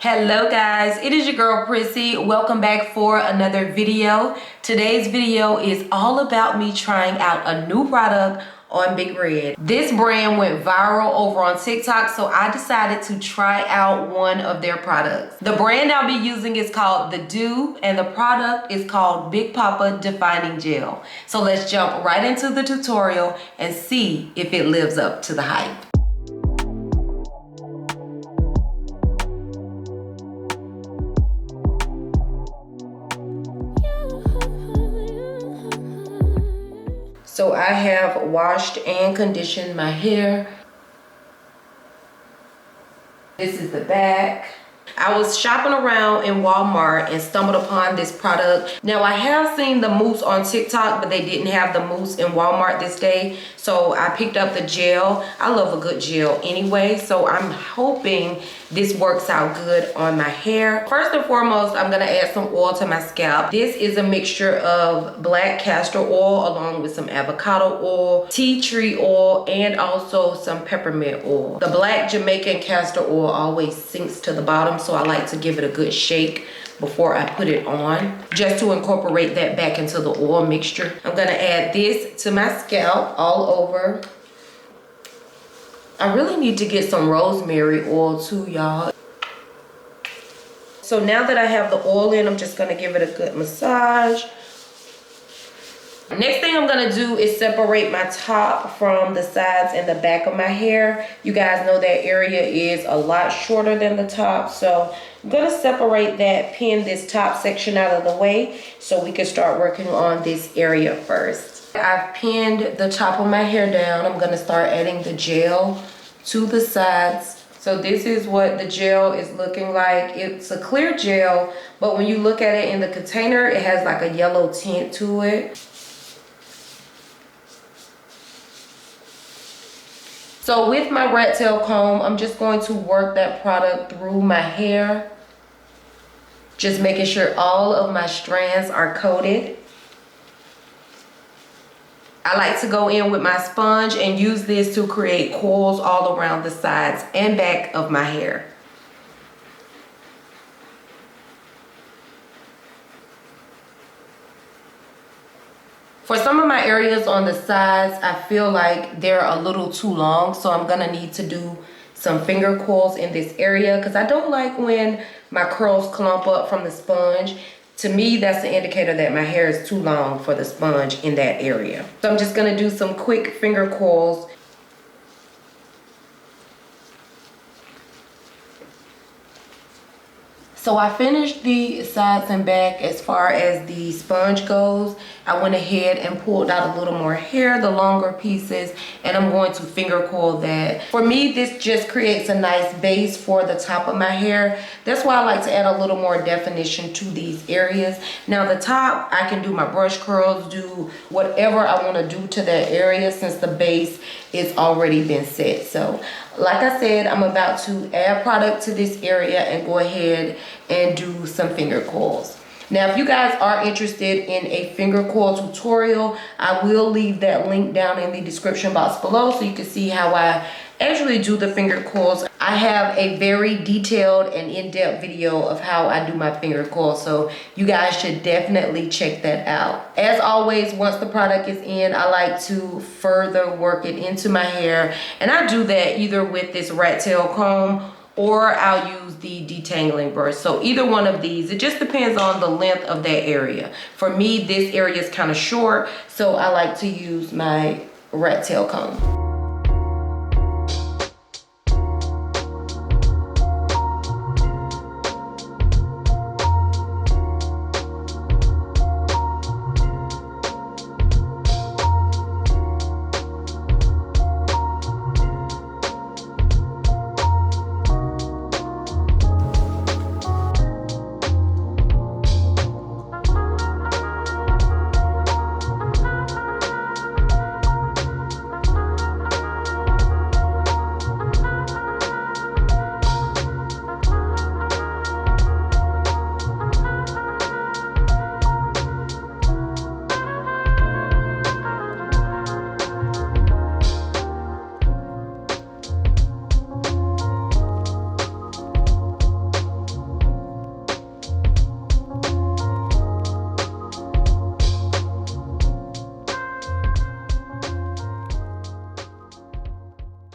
Hello guys, it is your girl Prissy. Welcome back for another video. Today's video is all about me trying out a new product on Big Red. This brand went viral over on TikTok, so I decided to try out one of their products. The brand I'll be using is called the Doux, and the product is called Big Poppa Defining Gel. So let's jump right into the tutorial and see if it lives up to the hype. So I have washed and conditioned my hair. This is the back. I was shopping around in Walmart and stumbled upon this product. Now I have seen the mousse on TikTok, but they didn't have the mousse in Walmart this day. So I picked up the gel. I love a good gel anyway, so I'm hoping this works out good on my hair. First and foremost, I'm gonna add some oil to my scalp. This is a mixture of black castor oil along with some avocado oil, tea tree oil, and also some peppermint oil. The black Jamaican castor oil always sinks to the bottom, so I like to give it a good shake before I put it on, just to incorporate that back into the oil mixture. I'm gonna add this to my scalp all over. I really need to get some rosemary oil too, y'all. So now that I have the oil in, I'm just gonna give it a good massage. Next thing I'm gonna do is separate my top from the sides and the back of my hair. You guys know that area is a lot shorter than the top, so I'm gonna separate that, pin this top section out of the way so we can start working on this area first. I've pinned the top of my hair down. I'm gonna start adding the gel to the sides. So this is what the gel is looking like. It's a clear gel, but when you look at it in the container, it has like a yellow tint to it. So with my rat tail comb, I'm just going to work that product through my hair, just making sure all of my strands are coated. I like to go in with my sponge and use this to create coils all around the sides and back of my hair. For some of my areas on the sides, I feel like they're a little too long, so I'm gonna need to do some finger coils in this area because I don't like when my curls clump up from the sponge. To me, that's the indicator that my hair is too long for the sponge in that area. So I'm just gonna do some quick finger coils. So I finished the sides and back as far as the sponge goes. I went ahead and pulled out a little more hair, the longer pieces, and I'm going to finger coil that. For me, this just creates a nice base for the top of my hair. That's why I like to add a little more definition to these areas. Now the top, I can do my brush curls, do whatever I want to do to that area since the base is already been set. So like I said, I'm about to add product to this area and go ahead and do some finger coils. Now, if you guys are interested in a finger coil tutorial, I will leave that link down in the description box below so you can see how I actually do the finger coils. I have a very detailed and in-depth video of how I do my finger coils, so you guys should definitely check that out. As always, once the product is in, I like to further work it into my hair, and I do that either with this rat tail comb or I'll use the detangling brush. So either one of these, it just depends on the length of that area. For me, this area is kind of short, so I like to use my rat tail comb.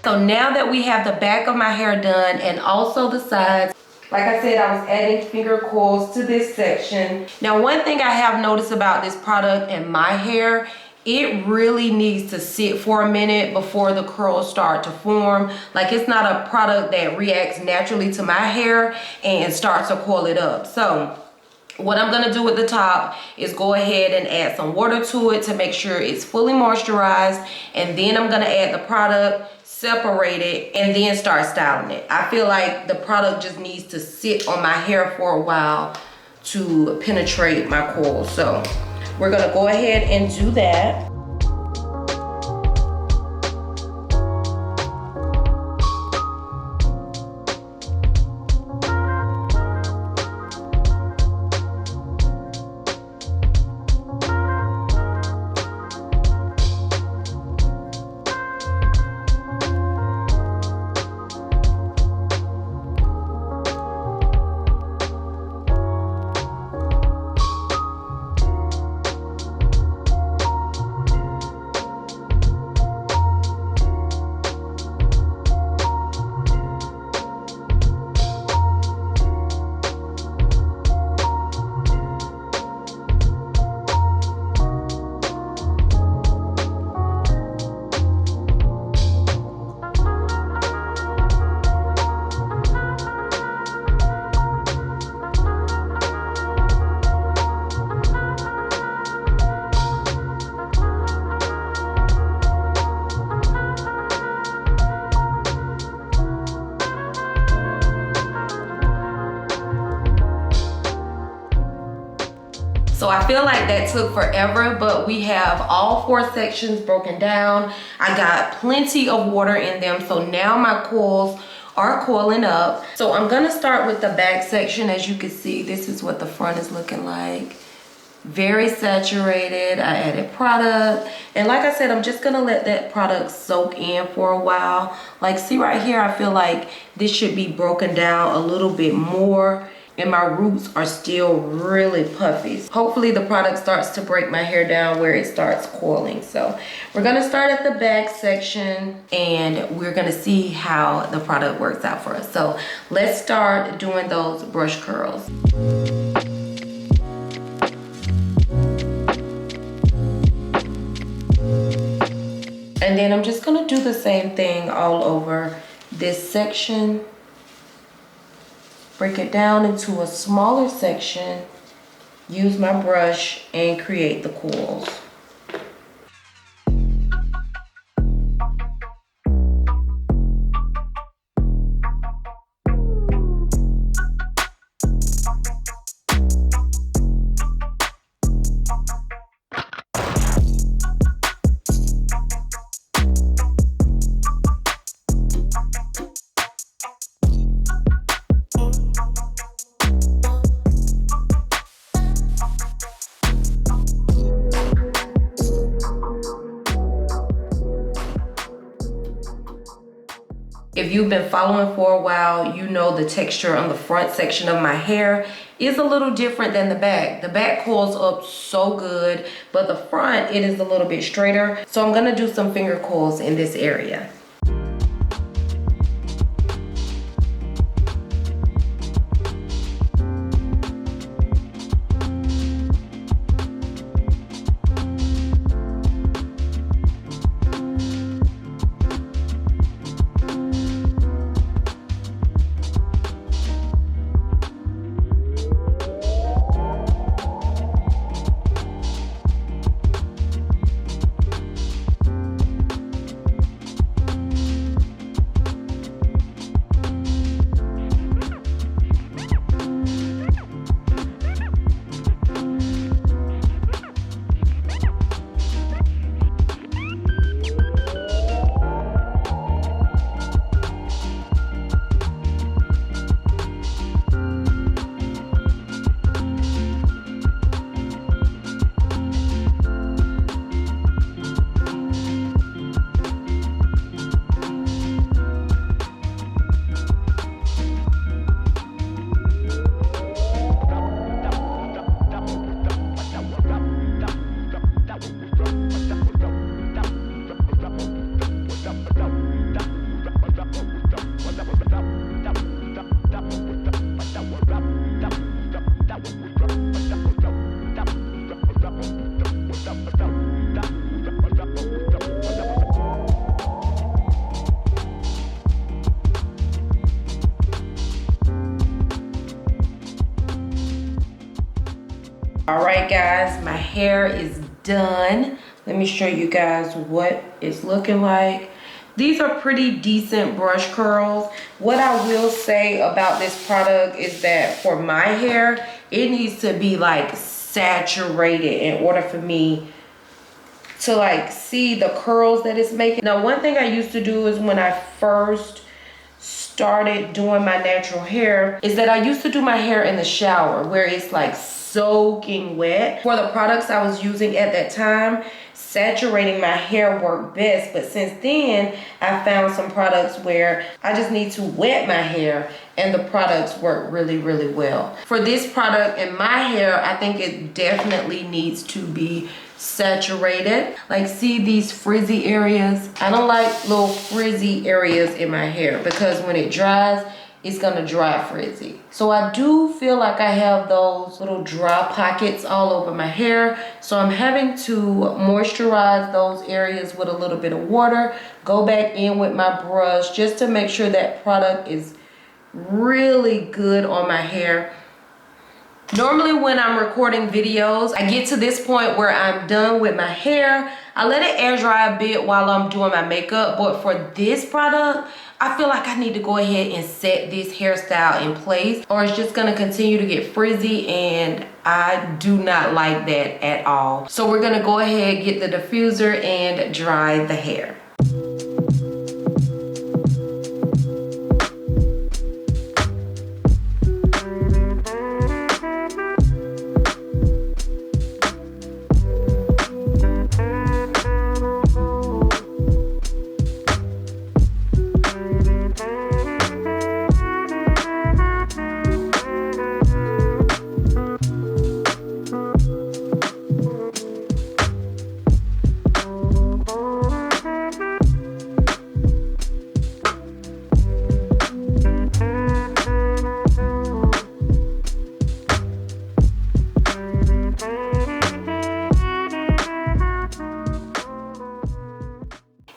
So now that we have the back of my hair done and also the sides, like I said, I was adding finger coils to this section. Now, one thing I have noticed about this product and my hair, it really needs to sit for a minute before the curls start to form. Like, it's not a product that reacts naturally to my hair and starts to coil it up. So what I'm gonna do at the top is go ahead and add some water to it to make sure it's fully moisturized, and then I'm gonna add the product, separate it, and then start styling it. I feel like the product just needs to sit on my hair for a while to penetrate my coils. So we're gonna go ahead and do that. So I feel like that took forever, but we have all 4 sections broken down. I got plenty of water in them, so now my coils are coiling up. So I'm gonna start with the back section. As you can see, this is what the front is looking like. Very saturated. I added product, and like I said, I'm just gonna let that product soak in for a while. Like, see right here, I feel like this should be broken down a little bit more, and my roots are still really puffy. Hopefully the product starts to break my hair down where it starts coiling. So we're gonna start at the back section, and we're gonna see how the product works out for us. So let's start doing those brush curls. And then I'm just gonna do the same thing all over this section. Break it down into a smaller section, use my brush, and create the coils. If you've been following for a while, you know the texture on the front section of my hair is a little different than the back. The back coils up so good, but the front, it is a little bit straighter. So I'm gonna do some finger coils in this area. All right, guys, my hair is done. Let me show you guys what it's looking like. These are pretty decent brush curls. What I will say about this product is that for my hair, it needs to be like saturated in order for me to like see the curls that it's making. Now, one thing I used to do is when I first started doing my natural hair is that I used to do my hair in the shower where it's like soaking wet. For the products I was using at that time, saturating my hair worked best, but since then I found some products where I just need to wet my hair and the products work really, really well. For this product in my hair, I think it definitely needs to be saturated. Like, see these frizzy areas? I don't like little frizzy areas in my hair because when it dries, it's gonna dry frizzy. So I do feel like I have those little dry pockets all over my hair. So I'm having to moisturize those areas with a little bit of water, go back in with my brush just to make sure that product is really good on my hair. Normally when I'm recording videos, I get to this point where I'm done with my hair. I let it air dry a bit while I'm doing my makeup, but for this product, I feel like I need to go ahead and set this hairstyle in place or it's just gonna continue to get frizzy and I do not like that at all. So we're gonna go ahead, get the diffuser and dry the hair.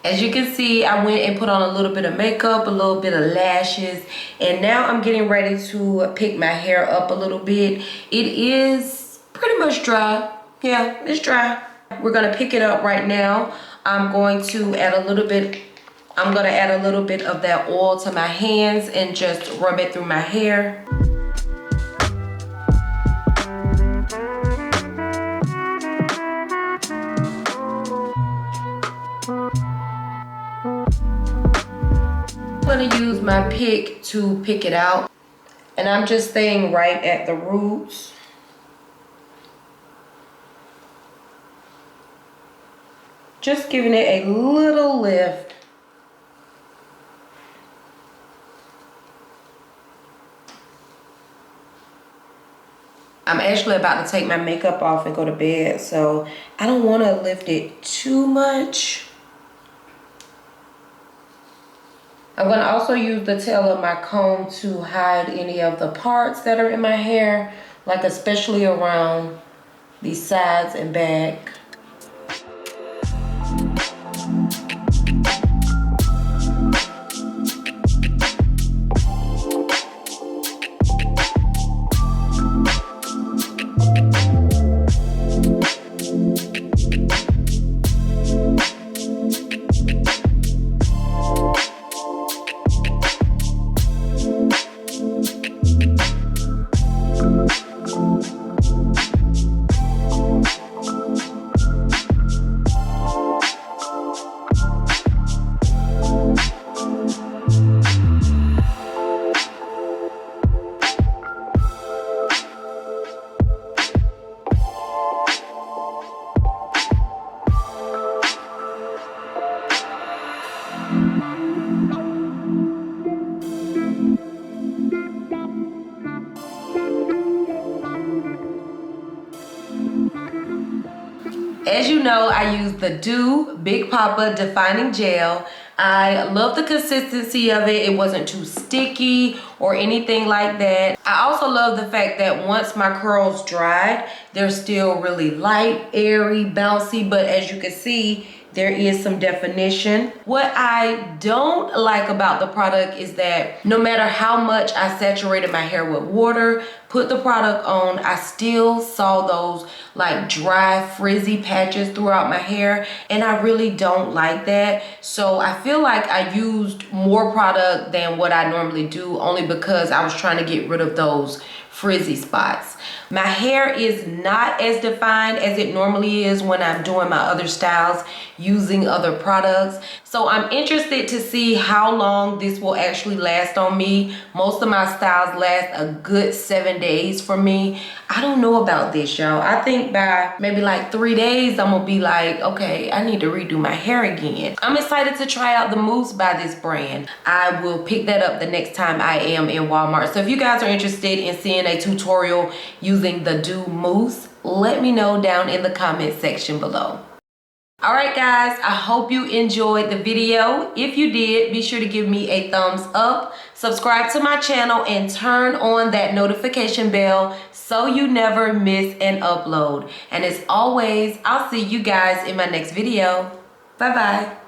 As you can see, I went and put on a little bit of makeup, a little bit of lashes, and now I'm getting ready to pick my hair up a little bit. It is pretty much dry. Yeah, it's dry. We're gonna pick it up right now. I'm going to add a little bit of that oil to my hands and just rub it through my hair. I'm gonna use my pick to pick it out, and I'm just staying right at the roots. Just giving it a little lift. I'm actually about to take my makeup off and go to bed, so I don't want to lift it too much. I'm going to also use the tail of my comb to hide any of the parts that are in my hair, like especially around the sides and back. As you know, I use the Doux Big Poppa Defining Gel. I love the consistency of it. It wasn't too sticky or anything like that. I also love the fact that once my curls dried, they're still really light, airy, bouncy, but as you can see, There is some definition. What I don't like about the product is that no matter how much I saturated my hair with water, put the product on, I still saw those like dry frizzy patches throughout my hair, and I really don't like that. So I feel like I used more product than what I normally do, only because I was trying to get rid of those frizzy spots. My hair is not as defined as it normally is when I'm doing my other styles using other products. So I'm interested to see how long this will actually last on me. Most of my styles last a good 7 days for me. I don't know about this, y'all. I think by maybe like 3 days, I'm gonna be like, okay, I need to redo my hair again. I'm excited to try out the mousse by this brand. I will pick that up the next time I am in Walmart. So if you guys are interested in seeing a tutorial using the Doux mousse, let me know down in the comment section below. All right, guys, I hope you enjoyed the video. If you did, be sure to give me a thumbs up, subscribe to my channel, and turn on that notification bell so you never miss an upload. And as always, I'll see you guys in my next video. Bye-bye.